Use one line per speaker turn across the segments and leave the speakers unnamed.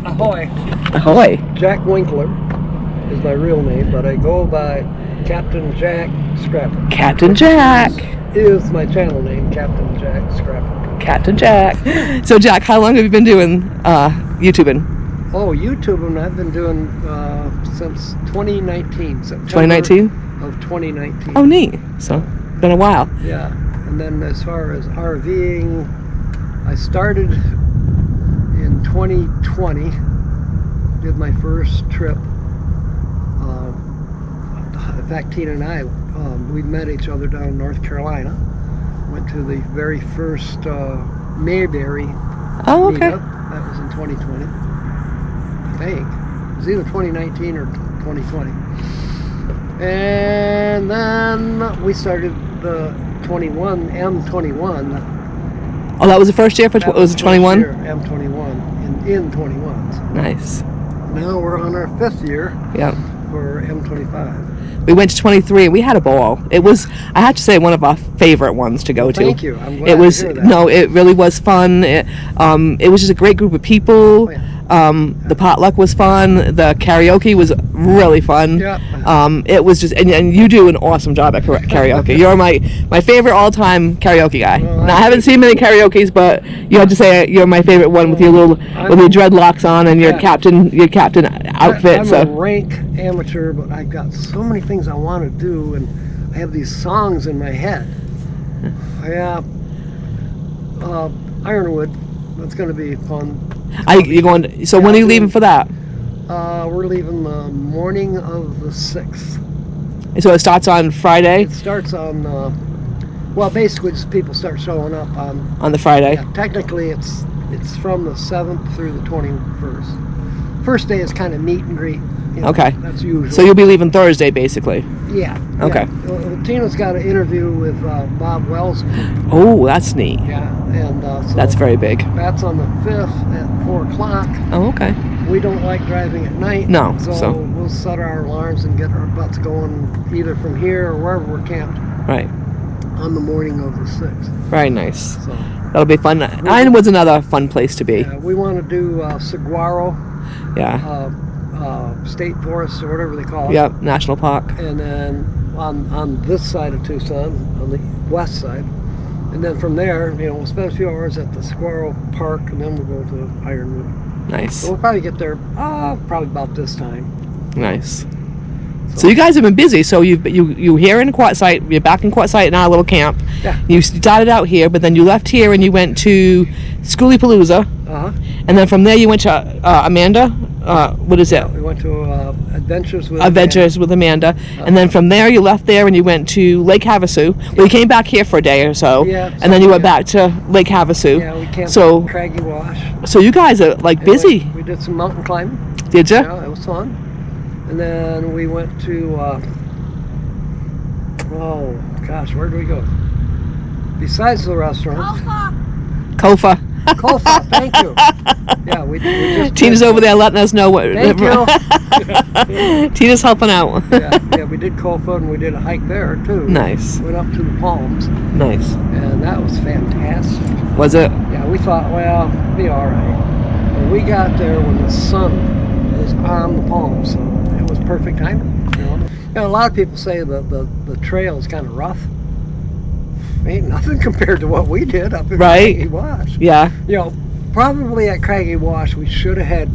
Ahoy.
Ahoy.
Jack Winkler is my real name, but I go by Captain Jack Scrapper.
Captain Jack.
Is my channel name, Captain Jack Scrapper.
Captain Jack. So Jack, how long have you been doing YouTubing?
Oh, YouTubing I've been doing since 2019. September
2019?
Of 2019.
Oh, neat. So, been a while.
Yeah. And then as far as RVing, I started in 2020. Did my first trip. In fact, Tina and I, we met each other down in North Carolina. Went to the very first Mayberry meetup. That was in 2020. I think. It was either 2019 or 2020. And then we started the M21.
Oh, that was the first year for was it 21?
M21 in 21s.
Nice.
Now we're on our 5th year.
Yeah.
For M25.
We went to 23 and we had a ball. It was, I have to say, one of our favorite ones to go to.
Thank you. I'm glad
it was,
to hear that.
No, it really was fun. It was just a great group of people.
Oh, yeah.
The potluck was fun. The karaoke was really fun.
Yeah.
It was just, and you do an awesome job at karaoke. You're my favorite all-time karaoke guy.
Well,
now, I haven't seen many karaoke's, but you have to say you're my favorite one with your little, with your dreadlocks on and your captain outfit.
I'm
so.
a rank amateur, but I've got so many things I want to do, and I have these songs in my head. Yeah. Ironwood. That's going to be fun.
You're going. So when are you leaving for that?
We're leaving the morning of the 6th.
So it starts on Friday?
It starts on, well, basically just people start showing up on
the Friday?
Yeah, technically it's from the 7th through the 21st. First day is kind of meet and greet. You know,
okay.
That's usual.
So you'll be leaving Thursday, basically?
Yeah.
Okay.
Yeah. Tina's got an interview with Bob Wells.
Oh, that's neat.
Yeah, and so
that's very big.
That's on the 5th at 4 o'clock.
Oh, okay.
We don't like driving at night.
No.
So we'll set our alarms and get our butts going either from here or wherever we're camped.
Right.
On the morning of the 6th.
Very nice.
So
that'll be fun. Ironwood's another fun place to be.
Yeah, we want to do Saguaro.
Yeah.
State Forest or whatever they call it.
Yep, National Park.
And then on this side of Tucson, on the west side, and then from there, we'll spend a few hours at the Saguaro Park, and then we'll go to Ironwood.
Nice.
So we'll probably get there probably about this time.
Nice. So you guys have been busy. So you here in Quartzsite, you're back in Quartzsite in our little camp.
Yeah.
You started out here, but then you left here and you went to Schoolypalooza. And then from there you went to Amanda. What is it?
We went to Adventures with
Amanda. And then from there you left there and you went to Lake Havasu. Well, you came back here for a day or so.
Yeah.
And then you went back to Lake Havasu.
Yeah, we camped at Craggy Wash.
So you guys are like busy.
We did some mountain climbing.
Did you?
Yeah, it was fun. And then we went to, oh gosh, where did we go? Besides the restaurant.
Kofa.
Kofa, thank you. Yeah, we just.
Tina's over there letting us know what.
Thank you.
Tina's helping out.
yeah, we did Kofa and we did a hike there too.
Nice.
Went up to the Palms.
Nice.
And that was fantastic.
Was it?
Yeah, we thought, well, it'll be all right. But we got there when the sun was on the Palms. So it was perfect timing. A lot of people say the trail is kind of rough. Ain't nothing compared to what we did up at Craggy Wash.
Yeah.
Probably at Craggy Wash we should have had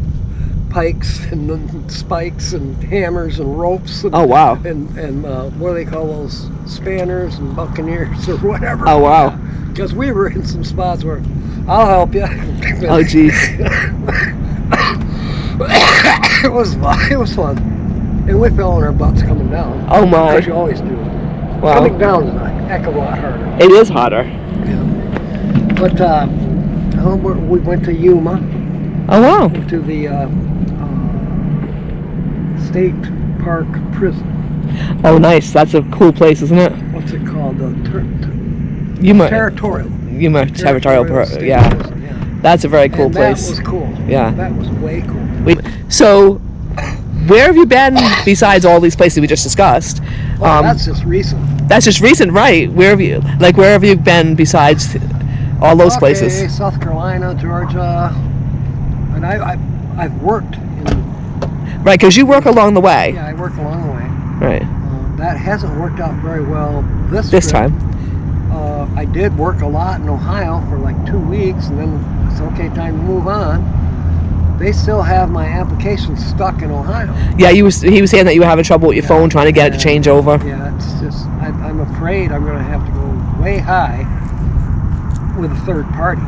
pikes and spikes and hammers and ropes. And,
oh wow.
And what do they call those, spanners and buccaneers or whatever.
Oh wow.
Because we were in some spots where I'll help you.
Oh jeez.
It was fun. And we fell on our butts coming down.
Oh my.
As you always do.
Wow.
Coming down is a heck of a lot harder.
It is hotter.
Yeah. But we went to Yuma.
Oh wow.
To the State Park Prison.
Oh nice. That's a cool place, isn't it?
What's it called? The
Yuma
Territorial.
Yuma Territorial. Yeah.
Prison, yeah.
That's a very cool place.
That was cool.
Yeah.
That was way cool.
So where have you been besides all these places we just discussed?
That's just recent.
That's just recent, right? Where have you been besides all those places?
South Carolina, Georgia, and I I've worked in.
Right, because you work along the way.
Yeah, I work along the way.
Right.
That hasn't worked out very well this
This
trip.
time.
I did work a lot in Ohio for like 2 weeks, and then it's okay, time to move on. They still have my application stuck in Ohio.
Yeah, he was saying that you were having trouble with your phone trying to get it to change over.
Yeah, it's just, I'm afraid I'm going to have to go way high with a third party.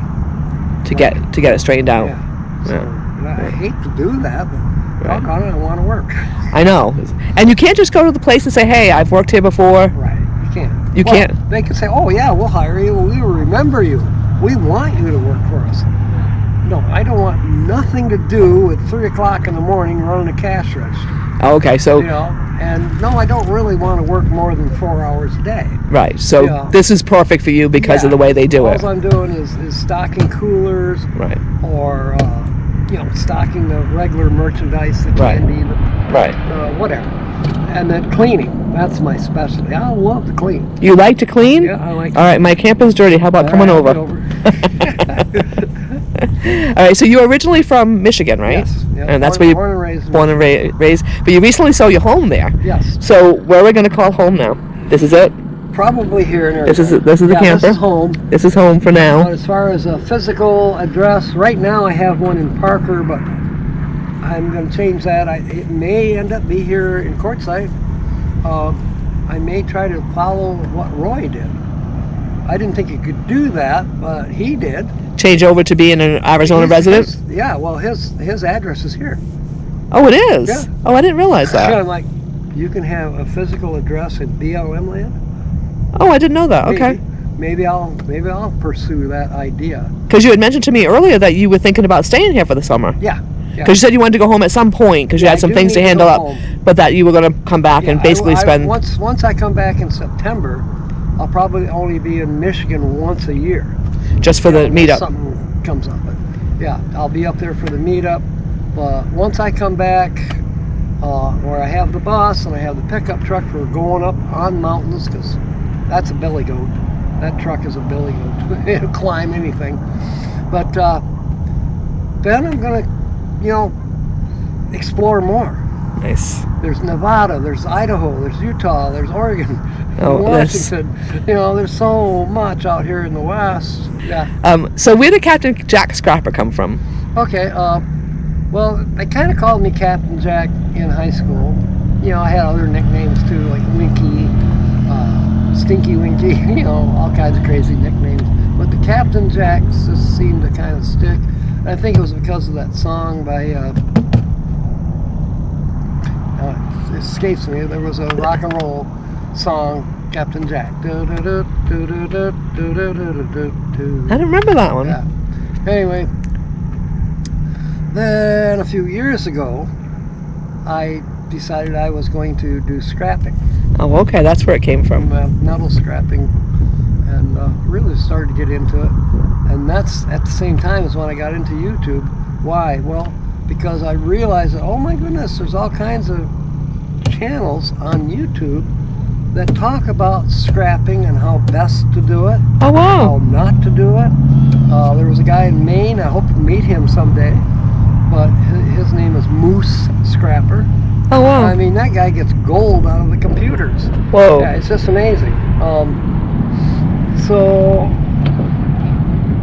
To get it straightened out.
Yeah. So,
Yeah.
and I hate to do that, but doggone it, I want to work.
I know. And you can't just go to the place and say, hey, I've worked here before.
Right, you can't.
You can't.
They can say, oh yeah, we'll hire you, we remember you, we want you to work for us. No, I don't want nothing to do with 3 o'clock in the morning running a cash register.
Okay, so
You know, and no, I don't really want to work more than 4 hours a day.
right. So
Yeah.
this is perfect for you because of the way they do it.
All I'm doing is stocking coolers,
Right.
or stocking the regular merchandise, the
Right.
candy,
Right.
whatever. And then cleaning. That's my specialty. I love to clean.
You like to clean?
Yeah, I like.
All right, my camping's dirty. How about coming over? All right, so you're originally from Michigan, right?
Yes. Yeah,
And that's
born,
where
born and raised.
you're born and raised. But you recently sold your home there.
Yes.
So where are we going to call home now? This is it?
Probably here in Arizona.
This is the camper?
This is home.
This is home for
But
now.
as far as a physical address, right now I have one in Parker, but I'm going to change that. It may end up be here in Quartzsite. I may try to follow what Roy did. I didn't think he could do that, but he did.
Change over to being an Arizona resident?
Yeah, well, his address is here.
Oh, it is?
Yeah.
Oh, I didn't realize
So
that.
I'm like, you can have a physical address in BLM land?
Oh, I didn't know that. Okay.
Maybe I'll pursue that idea.
Because you had mentioned to me earlier that you were thinking about staying here for the summer.
Yeah.
Because you said you wanted to go home at some point because you
Yeah,
had
I
some
do
things to
need to
handle
go
up,
home.
but that you were going to come back and
Yeah,
basically spend.
Once I come back in September, I'll probably only be in Michigan once a year.
Just for the
Unless
meetup.
Something comes up, but yeah, I'll be up there for the meetup. But once I come back, where I have the bus and I have the pickup truck for going up on mountains, because that's a billy goat. That truck is a billy goat. It'll climb anything. But then I'm gonna, explore more.
Nice.
There's Nevada, there's Idaho, there's Utah, there's Oregon,
Oh,
Washington. There's so much out here in the West. Yeah.
So where did Captain Jack Scrapper come from?
Okay. Well, they kind of called me Captain Jack in high school. I had other nicknames too, like Winky, Stinky Winky. All kinds of crazy nicknames. But the Captain Jacks just seemed to kind of stick. And I think it was because of that song by. It escapes me. There was a rock and roll song, Captain Jack.
I don't remember that one.
Yeah. Anyway, then a few years ago, I decided I was going to do scrapping,
Oh, okay, that's where it came from.
metal scrapping, and really started to get into it. And that's at the same time as when I got into YouTube. Why? Well, because I realized that, oh my goodness, there's all kinds of channels on YouTube that talk about scrapping and how best to do it,
Oh,
how
wow.
not to do it. There was a guy in Maine, I hope to meet him someday, but his name is Moose Scrapper.
Oh, wow.
I mean, that guy gets gold out of the computers.
Whoa.
Yeah, it's just amazing. So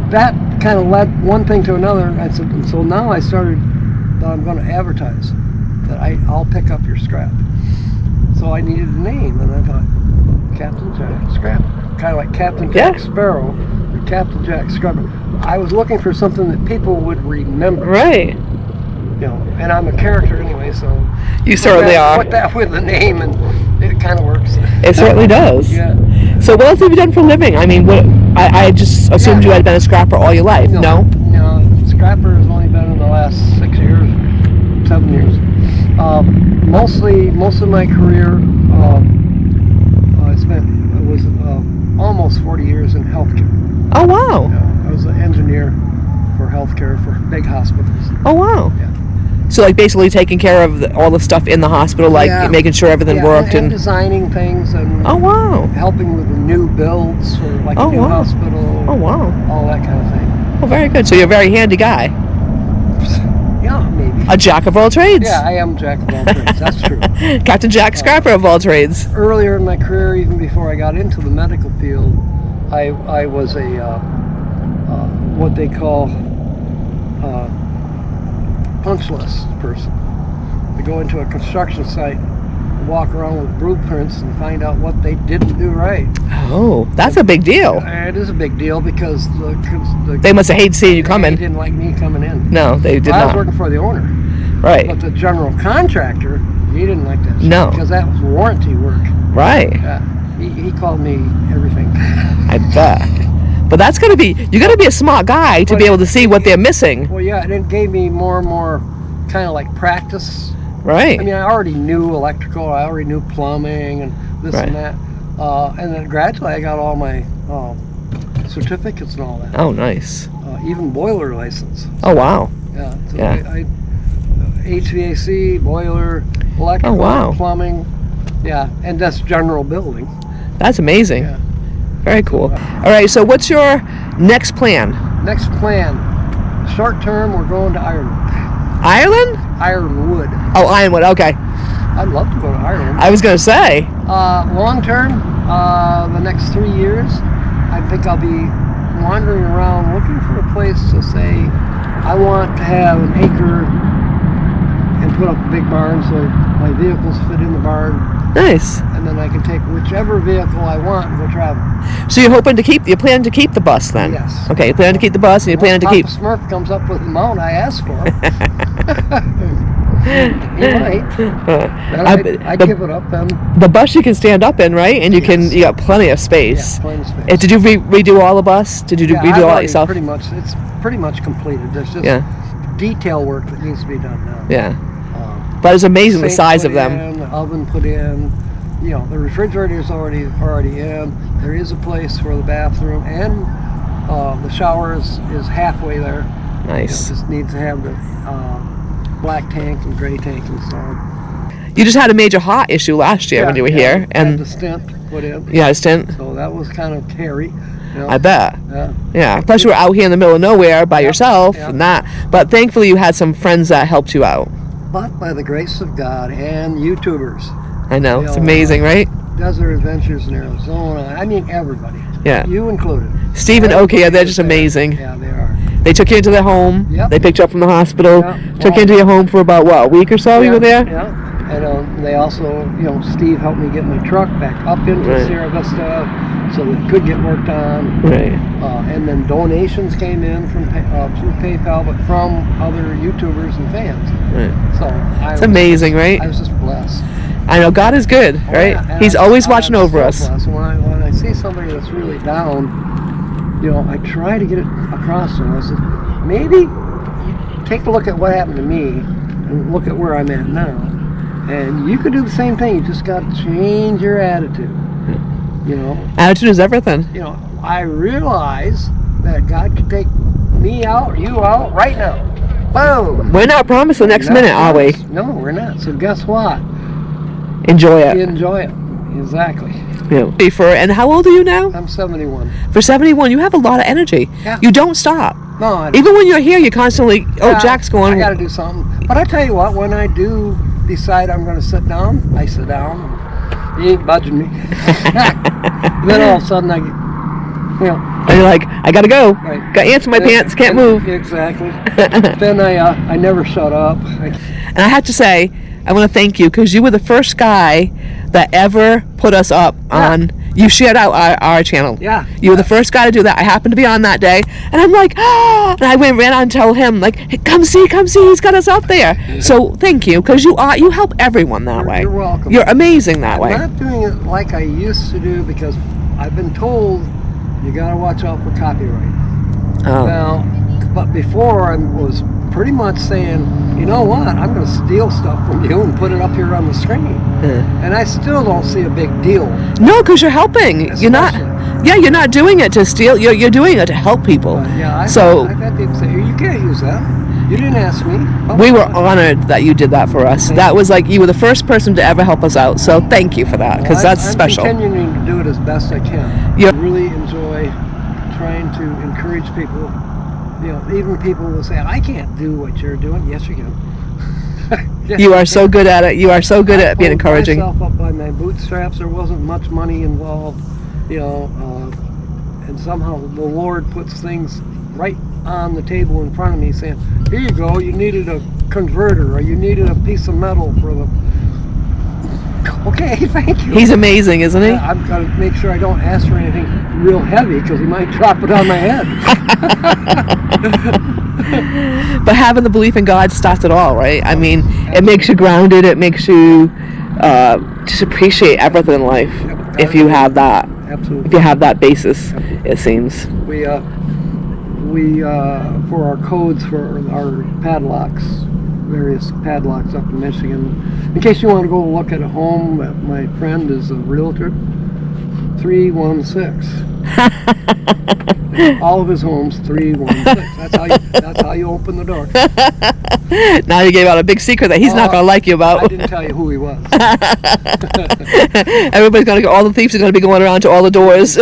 that kind of led one thing to another. And so now I started that I'm going to advertise that I'll pick up your scrap. So I needed a name, and I thought Captain Jack Scrapper, kind of like Captain Jack Sparrow or Captain Jack Scrapper. I was looking for something that people would remember.
Right.
And I'm a character anyway, so
You certainly are.
Put that with the name, and it kind of works.
It certainly does.
Yeah.
So what else have you done for a living? I mean, I just assumed you had been a scrapper all your life. No?
No, scrapper has only been in the last 6 years, 7 years. Most of my career, it was almost 40 years in healthcare.
Oh, wow.
I was an engineer for healthcare for big hospitals.
Oh, wow.
Yeah.
So, like, basically taking care of all the stuff in the hospital, like
Yeah.
making sure everything worked.
and designing things and
Oh, wow.
helping with the new builds for like
Oh,
a new
wow.
hospital.
Oh, wow.
All that kind of thing.
Oh, very good. So you're a very handy guy.
Yeah, maybe.
A jack of all trades.
Yeah, I am jack of all trades. That's true.
Captain Jack Scrapper of all trades.
Earlier in my career, even before I got into the medical field, I was a what they call punch list person. To go into a construction site, walk around with blueprints and find out what they didn't do right.
Oh, that's a big deal.
It is a big deal because
They must have hated seeing you
they
coming.
didn't like me coming in.
No, they did
I was
not.
working for the owner,
Right,
but the general contractor, he didn't like that. shit
No.
because that was warranty work.
right.
Yeah, he called me everything.
I bet. But that's you gotta be a smart guy to be able to see what they're missing.
Well, yeah, and it gave me more and more kind of like practice.
Right.
I mean, I already knew electrical, I already knew plumbing and this
Right.
and that. And then gradually I got all my certificates and all that.
Oh, nice.
Even boiler license.
Oh, wow.
Yeah. So
Yeah.
I HVAC, boiler, electrical,
Oh, wow.
plumbing. Yeah, and that's general building.
That's amazing.
Yeah.
Very cool. All right, so what's your next plan?
Next plan, short term, we're going to Ireland.
Ireland?
Ironwood.
Oh, Ironwood. Okay.
I'd love to go to Ireland.
I was gonna say.
Long term, the next 3 years, I think I'll be wandering around looking for a place to say, I want to have an acre and put up a big barn so my vehicles fit in the barn,
Nice.
and then I can take whichever vehicle I want and go travel.
So you're hoping to keep? You plan to keep the bus then?
Yes.
Okay. You plan to keep the bus, and you plan to
Papa
keep.
Smurf comes up with the amount I asked for. He might. Then I'd give it up then.
The bus you can stand up in, right? And you
Yes.
you got plenty of space.
Yeah, plain space.
Did you redo all the bus? Did you
Yeah,
redo
I've
all that
already
yourself?
it's pretty much completed. There's just
Yeah.
detail work that needs to be done now.
Yeah.
Um,
But it's amazing the
sink
size
put
of them.
in, the oven put in. You know, the refrigerator's already in. There is a place for the bathroom, and the shower is halfway there.
Nice.
It just needs to have the black tank and gray tank installed.
You just had a major heart issue last year when you were here,
had
and
the stent put in.
you had a stint.
So that was kind of hairy. You know?
I bet.
Yeah.
Yeah. Plus, you were out here in the middle of nowhere by yourself,
yeah.
and that. But thankfully, you had some friends that helped you out.
But by the grace of God and YouTubers,
I know.
You
It's
know,
amazing, right?
Desert Adventures in Arizona. I mean, everybody.
Yeah.
You included.
Steve and
Everybody
Oki, they're
was
just
there.
amazing.
Yeah, they are.
They took you into their home.
Yep.
They picked you up from the hospital.
Yeah.
Took you into your home for about what, a week or so? You were there.
Yeah. And they also, Steve helped me get my truck back up into
Right.
Sierra Vista so that it could get worked on.
Right.
And then donations came in from through PayPal, but from other YouTubers and fans.
Right.
So
It's amazing, right?
I was just blessed.
I know God is good,
Oh,
right?
yeah,
He's
and
always
I'm
watching over
so
us.
blessed. When I see somebody that's really down, I try to get it across to them. I said, maybe take a look at what happened to me and look at where I'm at now. And you could do the same thing. You just got to change your attitude.
Attitude is everything.
I realize that God could take me out, you out, right now. Boom.
We're not promised the next
Not
minute, are we?
promised. No, we're not. So guess what?
Enjoy it.
Enjoy it. Exactly.
Yeah. And how old are you now?
I'm 71.
For 71, you have a lot of energy.
Yeah.
You don't stop.
No, I don't.
Even when you're here, you're constantly, Jack's
I
going.
got to do something. But I tell you what, when I do decide I'm going to sit down, I sit down. You ain't budging me. Then all of a sudden I get,
And you're like, I gotta go.
Right.
Got ants in my pants, can't move.
Exactly. Then I never shut up.
And I have to say, I want to thank you because you were the first guy that ever put us up on. You shared out our channel.
Yeah.
You were the first guy to do that. I happened to be on that day, and I'm like, and I ran out and told him, like, hey, come see, he's got us out there. So thank you because you help everyone that way.
You're welcome.
You're amazing that way.
I'm not doing it like I used to do because I've been told you got to watch out for copyright.
Oh.
Now, but before I was pretty much saying, you know what, I'm going to steal stuff from you and put it up here on the screen. And I still don't see a big deal.
No, because you're helping. You're not.
Especially.
Yeah, you're not doing it to steal. You're doing it to help people.
But yeah, I've had people say, you can't use that. You didn't ask me.
We were honored that you did that for us. That was like, you were the first person to ever help us out. So thank you for that, because that's special.
I'm continuing to do it as best I can.
Yeah.
I really enjoy trying to encourage people. Even people will say, I can't do what you're doing. Yes, you can. Yeah.
You are so good at it. You are so good at being
I pulled
encouraging.
myself up by my bootstraps. There wasn't much money involved, and somehow the Lord puts things right on the table in front of me, saying, "Here you go. You needed a converter, or you needed a piece of metal for the." Okay, thank you.
He's amazing, isn't he?
I've got to make sure I don't ask for anything real heavy because he might drop it on my head.
But having the belief in God starts it all, right? I mean, it makes you grounded. It makes you just appreciate everything in life if you have that.
Absolutely.
If you have that basis, it seems.
We for our codes for our padlocks, various padlocks up in Michigan. In case you want to go look at a home, my friend is a realtor. 316. All of his homes 316. That's how you open the door.
Now you gave out a big secret that he's not going to like you about.
I didn't tell you who he was.
Everybody's going to go. All the thieves are going to be going around to all the doors.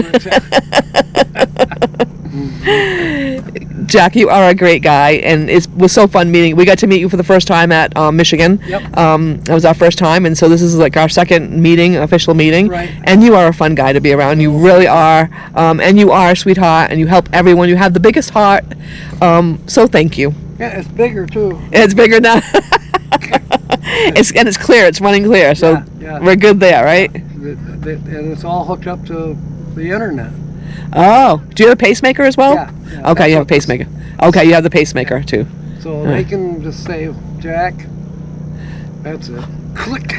Jack, you are a great guy, and it was so fun meeting. We got to meet you for the first time at Michigan.
Yep.
It was our first time, and so this is like our second meeting, official meeting.
Right.
And you are a fun guy to be around. You really are, and you are a sweetheart, and you help everyone. You have the biggest heart. So thank you.
Yeah, it's bigger too.
It's bigger now. It's clear. It's running clear. So
Yeah.
we're good there, right?
And it's all hooked up to the internet.
Oh, do you have a pacemaker as well?
Yeah.
Okay, you have a pacemaker. Okay, you have the pacemaker too.
So they can just say, Jack, that's it. Click.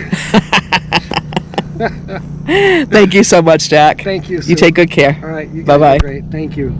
Thank you so much, Jack.
Thank you,
You
Sue.
take good care.
All right. You guys
Bye-bye.
are great. Thank you.